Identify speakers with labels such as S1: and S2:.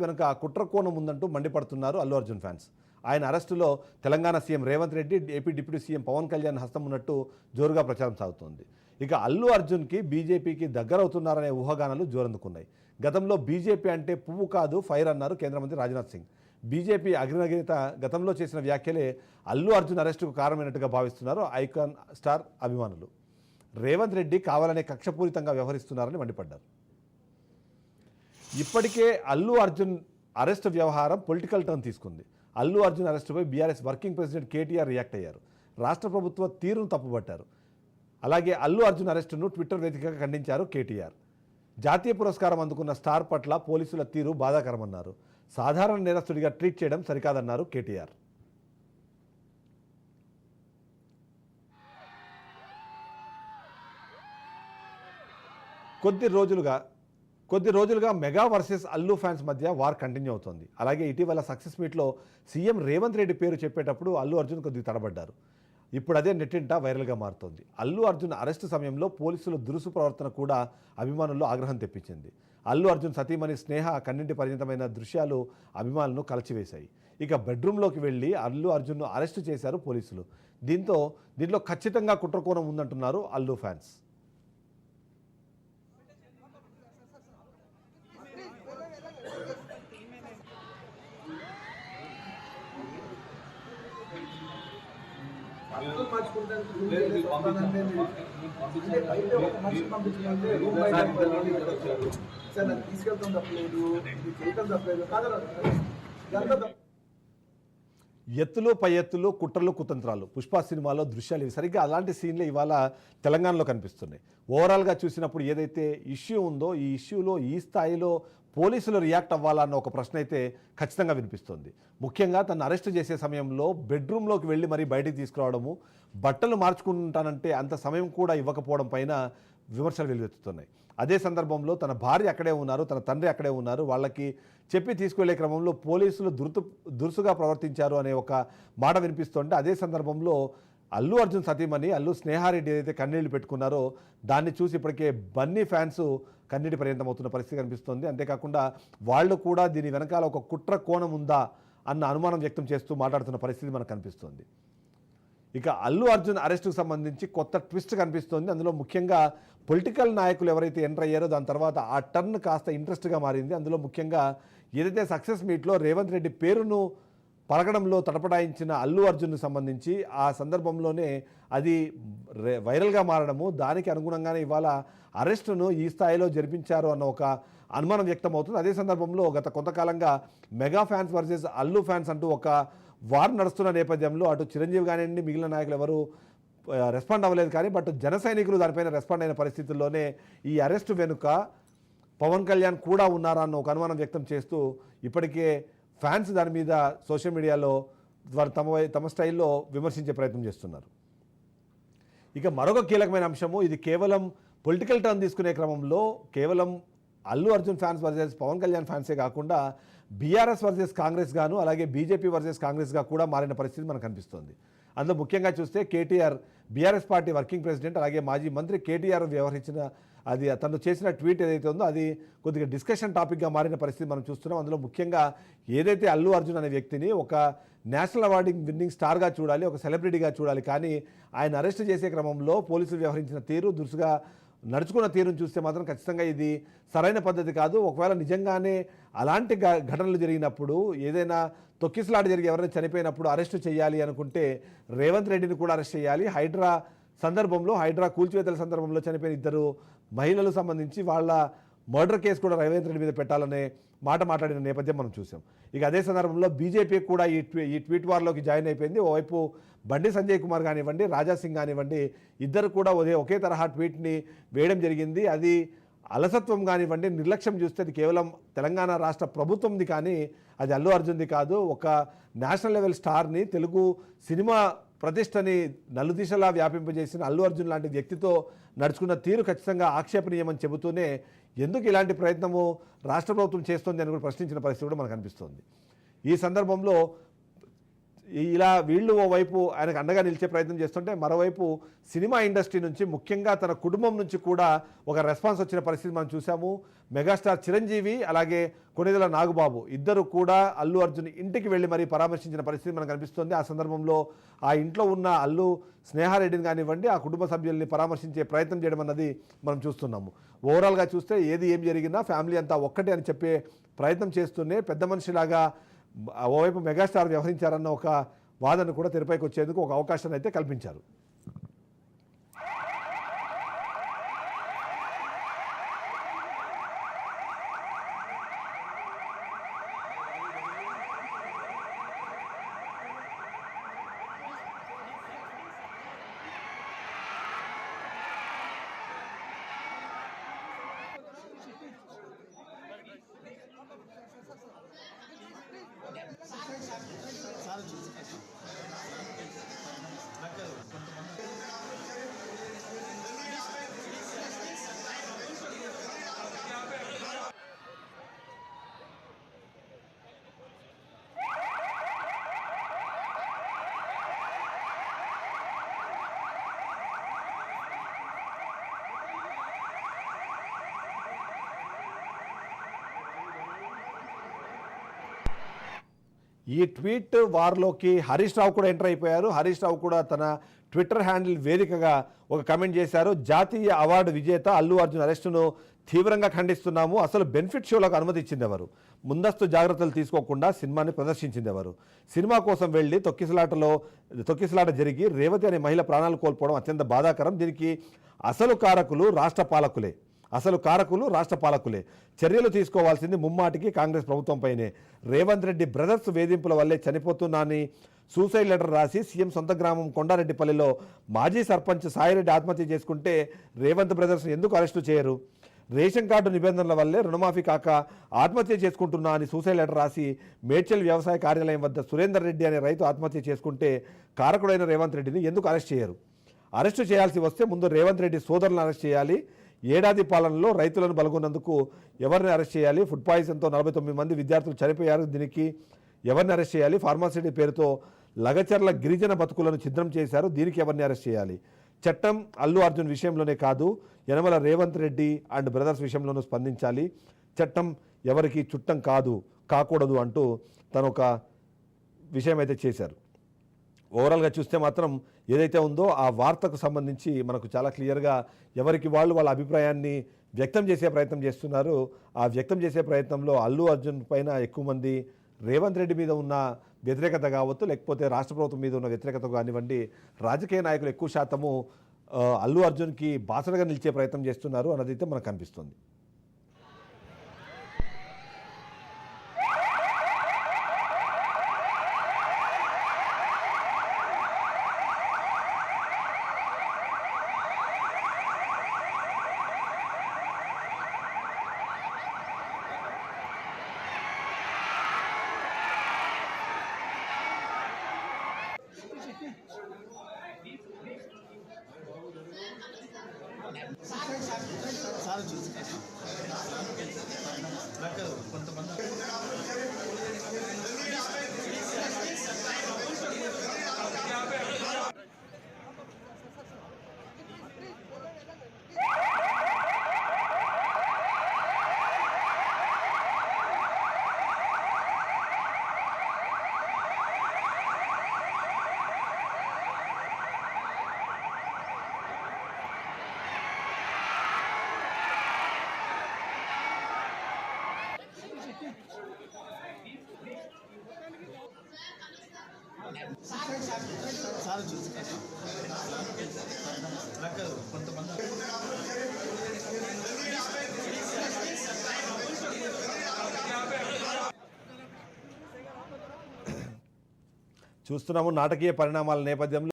S1: వెనుక కుట్ర కోణం ఉందంటూ మండిపడుతున్నారు అల్లు అర్జున్ ఫ్యాన్స్. ఆయన అరెస్టులో Telangana CM Revanth Reddy, AP deputy CM Pawan Kalyan హస్తం ఉన్నట్టు జోరుగా ప్రచారం సాగుతోంది. ఇక అల్లు అర్జున్కి బీజేపీకి దగ్గరవుతున్నారనే ఊహాగానాలు జోరందుకున్నాయి. గతంలో బీజేపీ అంటే పువ్వు కాదు ఫైర్ అన్నారు కేంద్ర మంత్రి రాజ్నాథ్ సింగ్. బీజేపీ అగ్రనేత గతంలో చేసిన వ్యాఖ్యలే అల్లు అర్జున్ అరెస్టుకు కారణమైనట్టుగా భావిస్తున్నారు ఐకాన్ స్టార్ అభిమానులు. రేవంత్ రెడ్డి కావాలనే కక్షపూరితంగా వ్యవహరిస్తున్నారని మండిపడ్డారు. ఇప్పటికే అల్లు అర్జున్ అరెస్ట్ వ్యవహారం పొలిటికల్ టర్న్ తీసుకుంది. అల్లు అర్జున్ అరెస్టుపై BRS working president KTR react అయ్యారు. రాష్ట్ర ప్రభుత్వ తీరును తప్పుబట్టారు. అలాగే అల్లు అర్జున్ అరెస్టును ట్విట్టర్ వేదికగా ఖండించారు కేటీఆర్. జాతీయ పురస్కారం అందుకున్న స్టార్ పట్ల పోలీసుల తీరు బాధాకరమన్నారు. సాధారణ నేరస్తుడిగా ట్రీట్ చేయడం సరికాదన్నారు కేటీఆర్. కొద్ది రోజులుగా మెగా వర్సెస్ అల్లు ఫ్యాన్స్ మధ్య వార్ కంటిన్యూ అవుతోంది. అలాగే ఇటీవల సక్సెస్ మీట్లో సీఎం రేవంత్ రెడ్డి పేరు చెప్పేటప్పుడు అల్లు అర్జున్ కొద్దిగా తడబడ్డారు. ఇప్పుడు అదే నెట్టింట వైరల్గా మారుతోంది. అల్లు అర్జున్ అరెస్టు సమయంలో పోలీసుల దురుసు ప్రవర్తన కూడా అభిమానుల్లో ఆగ్రహం తెప్పించింది. అల్లు అర్జున్ సతీమణి స్నేహ కన్నింటి పరిమితమైన దృశ్యాలు అభిమానులను కలచివేశాయి. ఇక బెడ్రూమ్లోకి వెళ్లి అల్లు అర్జున్ను అరెస్టు చేశారు పోలీసులు. దీంట్లో ఖచ్చితంగా కుట్రకోణం ఉందంటున్నారు అల్లు ఫ్యాన్స్. ఎత్తులు పై ఎత్తులు, కుట్రలు కుతంత్రాలు, పుష్ప సినిమాలో దృశ్యాలు ఇవి సరిగ్గా అలాంటి సీన్లే ఇవాళ తెలంగాణలో కనిపిస్తున్నాయి. ఓవరాల్గా చూసినప్పుడు ఏదైతే ఇష్యూ ఉందో ఈ ఇష్యూలో ఈ స్థాయిలో పోలీసులు రియాక్ట్ అవ్వాలన్న ఒక ప్రశ్న అయితే ఖచ్చితంగా వినిపిస్తుంది. ముఖ్యంగా తను అరెస్ట్ చేసే సమయంలో బెడ్రూమ్లోకి వెళ్ళి మరీ బయటికి తీసుకురావడము, బట్టలు మార్చుకుంటానంటే అంత సమయం కూడా ఇవ్వకపోవడం పైన విమర్శలు వెలువెత్తుతున్నాయి. అదే సందర్భంలో తన భార్య అక్కడే ఉన్నారు, తన తండ్రి అక్కడే ఉన్నారు, వాళ్ళకి చెప్పి తీసుకువెళ్లే క్రమంలో పోలీసులు దురుసుగా ప్రవర్తించారు అనే ఒక మాట వినిపిస్తుంటే అదే సందర్భంలో అల్లు అర్జున్ సతీమణి అల్లు స్నేహారెడ్డి ఏదైతే కన్నీళ్లు పెట్టుకున్నారో దాన్ని చూసి ఇప్పటికే బన్నీ ఫ్యాన్స్ కన్నీటి పర్యంతం అవుతున్న పరిస్థితి కనిపిస్తుంది. అంతేకాకుండా వాళ్ళు కూడా దీని వెనకాల ఒక కుట్ర కోణం ఉందా అన్న అనుమానం వ్యక్తం చేస్తూ మాట్లాడుతున్న పరిస్థితి మనకు కనిపిస్తుంది. ఇక అల్లు అర్జున్ అరెస్టుకు సంబంధించి కొత్త ట్విస్ట్ కనిపిస్తోంది. అందులో ముఖ్యంగా పొలిటికల్ నాయకులు ఎవరైతే ఎంటర్ అయ్యారో దాని తర్వాత ఆ టర్న్ కాస్త ఇంట్రెస్ట్గా మారింది. అందులో ముఖ్యంగా ఏదైతే సక్సెస్ మీట్లో రేవంత్ రెడ్డి పేరును పలకడంలో తడపడాయించిన అల్లు అర్జున్కు సంబంధించి ఆ సందర్భంలోనే అది వైరల్గా మారడము, దానికి అనుగుణంగానే ఇవాళ అరెస్టును ఈ స్థాయిలో జరిపించారు అన్న ఒక అనుమానం వ్యక్తం అవుతుంది. అదే సందర్భంలో గత కొంతకాలంగా mega fans versus Allu fans అంటూ ఒక వార్ నడుస్తున్న నేపథ్యంలో అటు చిరంజీవి కానివ్వండి మిగిలిన నాయకులు ఎవరు రెస్పాండ్ అవ్వలేదు. కానీ బట్ జన సైనికులు దానిపైన రెస్పాండ్ అయిన పరిస్థితుల్లోనే ఈ అరెస్టు వెనుక పవన్ కళ్యాణ్ కూడా ఉన్నారా అన్న ఒక అనుమానం వ్యక్తం చేస్తూ ఇప్పటికే ఫ్యాన్స్ దాని మీద సోషల్ మీడియాలో తమ స్టైల్లో విమర్శించే ప్రయత్నం చేస్తున్నారు. ఇక మరొక కీలకమైన అంశము, ఇది కేవలం పొలిటికల్ టర్న్ తీసుకునే క్రమంలో కేవలం అల్లు అర్జున్ ఫ్యాన్స్ వర్సెస్ పవన్ కళ్యాణ్ ఫ్యాన్సే కాకుండా బీఆర్ఎస్ వర్సెస్ కాంగ్రెస్ గాను అలాగే బీజేపీ వర్సెస్ కాంగ్రెస్గా కూడా మారిన పరిస్థితి మనకు కనిపిస్తుంది. అందులో ముఖ్యంగా చూస్తే KTR BRS party working president అలాగే మాజీ మంత్రి కేటీఆర్ వ్యవహరించిన అది తను చేసిన ట్వీట్ ఏదైతే ఉందో అది కొద్దిగా డిస్కషన్ టాపిక్గా మారిన పరిస్థితి మనం చూస్తున్నాం. అందులో ముఖ్యంగా ఏదైతే అల్లు అర్జున్ అనే వ్యక్తిని ఒక నేషనల్ అవార్డు విన్నింగ్ స్టార్గా చూడాలి, ఒక సెలబ్రిటీగా చూడాలి, కానీ ఆయన అరెస్ట్ చేసే క్రమంలో పోలీసులు వ్యవహరించిన తీరు, దురుసుగా నడుచుకున్న తీరును చూస్తే మాత్రం ఖచ్చితంగా ఇది సరైన పద్ధతి కాదు. ఒకవేళ నిజంగానే అలాంటి ఘటనలు జరిగినప్పుడు ఏదైనా తొక్కిసలాట జరిగి ఎవరైనా చనిపోయినప్పుడు అరెస్టు చేయాలి అనుకుంటే రేవంత్ రెడ్డిని కూడా అరెస్ట్ చేయాలి. హైడ్రా కూల్చివేతల సందర్భంలో చనిపోయిన 2 మహిళలు సంబంధించి వాళ్ళ మర్డర్ కేసు కూడా రేవంత్ రెడ్డి మీద పెట్టాలనే మాట మాట్లాడిన నేపథ్యం మనం చూసాం. ఇక అదే సందర్భంలో బీజేపీ కూడా ఈ ట్వీట్ వార్లోకి జాయిన్ అయిపోయింది. ఓవైపు బండి సంజయ్ కుమార్ కానివ్వండి, రాజా సింగ్ కానివ్వండి, ఇద్దరు కూడా ఒకే తరహా ట్వీట్ని వేయడం జరిగింది. అది అలసత్వం కానివ్వండి, నిర్లక్ష్యం చూస్తే అది కేవలం తెలంగాణ రాష్ట్ర ప్రభుత్వంది కానీ అది అల్లు అర్జున్ది కాదు. ఒక నేషనల్ లెవెల్ స్టార్ని, తెలుగు సినిమా ప్రతిష్టని నలుదిశలా వ్యాపింపజేసిన అల్లు అర్జున్ లాంటి వ్యక్తితో నడుచుకున్న తీరు ఖచ్చితంగా ఆక్షేపణీయమని చెబుతూనే ఎందుకు ఇలాంటి ప్రయత్నము రాష్ట్ర ప్రభుత్వం చేస్తుంది అని కూడా ప్రశ్నించిన పరిస్థితి కూడా మనకు అనిపిస్తుంది. ఈ సందర్భంలో ఇలా వీళ్ళు ఓవైపు ఆయనకు అండగా నిలిచే ప్రయత్నం చేస్తుంటే మరోవైపు సినిమా ఇండస్ట్రీ నుంచి ముఖ్యంగా తన కుటుంబం నుంచి కూడా ఒక రెస్పాన్స్ వచ్చిన పరిస్థితి మనం చూసాము. మెగాస్టార్ చిరంజీవి అలాగే కొణిదెల నాగబాబు ఇద్దరు కూడా అల్లు అర్జున్ ఇంటికి వెళ్ళి మరీ పరామర్శించిన పరిస్థితి మనకు కనిపిస్తుంది. ఆ సందర్భంలో ఆ ఇంట్లో ఉన్న అల్లు స్నేహారెడ్డిని కానివ్వండి ఆ కుటుంబ సభ్యుల్ని పరామర్శించే ప్రయత్నం చేయడం అన్నది మనం చూస్తున్నాము. ఓవరాల్గా చూస్తే ఏం జరిగినా ఫ్యామిలీ అంతా ఒక్కటే అని చెప్పే ప్రయత్నం చేస్తూనే పెద్ద మనిషిలాగా ఓవైపు మెగాస్టార్ వ్యవహరించారన్న ఒక వాదన కూడా తెరపైకి వచ్చేందుకు ఒక అవకాశాన్ని అయితే కల్పించారు. ఈ ట్వీట్ వార్లోకి హరీష్ రావు కూడా ఎంటర్ అయిపోయారు. హరీష్ రావు కూడా తన ట్విట్టర్ హ్యాండిల్ వేదికగా ఒక కమెంట్ చేశారు. జాతీయ అవార్డు విజేత అల్లు అర్జున్ అరెస్టును తీవ్రంగా ఖండిస్తున్నాము. అసలు బెనిఫిట్ షోలకు అనుమతి ఇచ్చిందెవరు? ముందస్తు జాగ్రత్తలు తీసుకోకుండా సినిమాని ప్రదర్శించిందెవరు? సినిమా కోసం వెళ్ళి తొక్కిసలాట జరిగి రేవతి అనే మహిళ ప్రాణాలు కోల్పోవడం అత్యంత బాధాకరం. దీనికి అసలు కారకులు రాష్ట్ర పాలకులే. చర్యలు తీసుకోవాల్సింది ముమ్మాటికి కాంగ్రెస్ ప్రభుత్వంపైనే. రేవంత్ రెడ్డి బ్రదర్స్ వేధింపుల వల్లే చనిపోతున్నానని సూసైడ్ లెటర్ రాసి సీఎం సొంత గ్రామం కొండారెడ్డిపల్లిలో మాజీ సర్పంచ్ సాయిరెడ్డి ఆత్మహత్య చేసుకుంటే రేవంత్ బ్రదర్స్ ఎందుకు అరెస్టు చేయరు? రేషన్ కార్డు నిబంధనల వల్లే రుణమాఫీ కాక ఆత్మహత్య చేసుకుంటున్నా అని సూసైడ్ లెటర్ రాసి మేడ్చల్ వ్యవసాయ కార్యాలయం వద్ద సురేందర్ రెడ్డి అనే రైతు ఆత్మహత్య చేసుకుంటే కారకుడైన రేవంత్ రెడ్డిని ఎందుకు అరెస్ట్ చేయరు? అరెస్టు చేయాల్సి వస్తే ముందు రేవంత్ రెడ్డి సోదరులను అరెస్ట్ చేయాలి. ఏడాది పాలనలో రైతులను బలగొన్నందుకు ఎవరిని అరెస్ట్ చేయాలి? ఫుడ్ పాయిజన్తో 49 మంది విద్యార్థులు చనిపోయారు. దీనికి ఎవరిని అరెస్ట్ చేయాలి? ఫార్మాసిటీ పేరుతో లగచర్ల గిరిజన బతుకులను ఛిద్రం చేశారు. దీనికి ఎవరిని అరెస్ట్ చేయాలి? చట్టం అల్లు అర్జున్ విషయంలోనే కాదు, యనమల రేవంత్ రెడ్డి అండ్ బ్రదర్స్ విషయంలోనూ స్పందించాలి. చట్టం ఎవరికి చుట్టం కాకూడదు అంటూ తను ఒక విషయం అయితే చేశారు. ఓవరాల్గా చూస్తే మాత్రం ఏదైతే ఉందో ఆ వార్తకు సంబంధించి మనకు చాలా క్లియర్గా ఎవరికి వాళ్ళ అభిప్రాయాన్ని వ్యక్తం చేసే ప్రయత్నం చేస్తున్నారు. ఆ వ్యక్తం చేసే ప్రయత్నంలో అల్లు అర్జున్ పైన ఎక్కువ మంది రేవంత్ రెడ్డి మీద ఉన్న వ్యతిరేకత కావచ్చు, లేకపోతే రాష్ట్ర ప్రభుత్వం మీద ఉన్న వ్యతిరేకత కానివ్వండి, రాజకీయ నాయకులు ఎక్కువ శాతము అల్లు అర్జున్కి బాసటగా నిలిచే ప్రయత్నం చేస్తున్నారు అన్నదైతే మనకు కనిపిస్తుంది. చూస్తున్నాము నాటకీయ పరిణామాల నేపథ్యంలో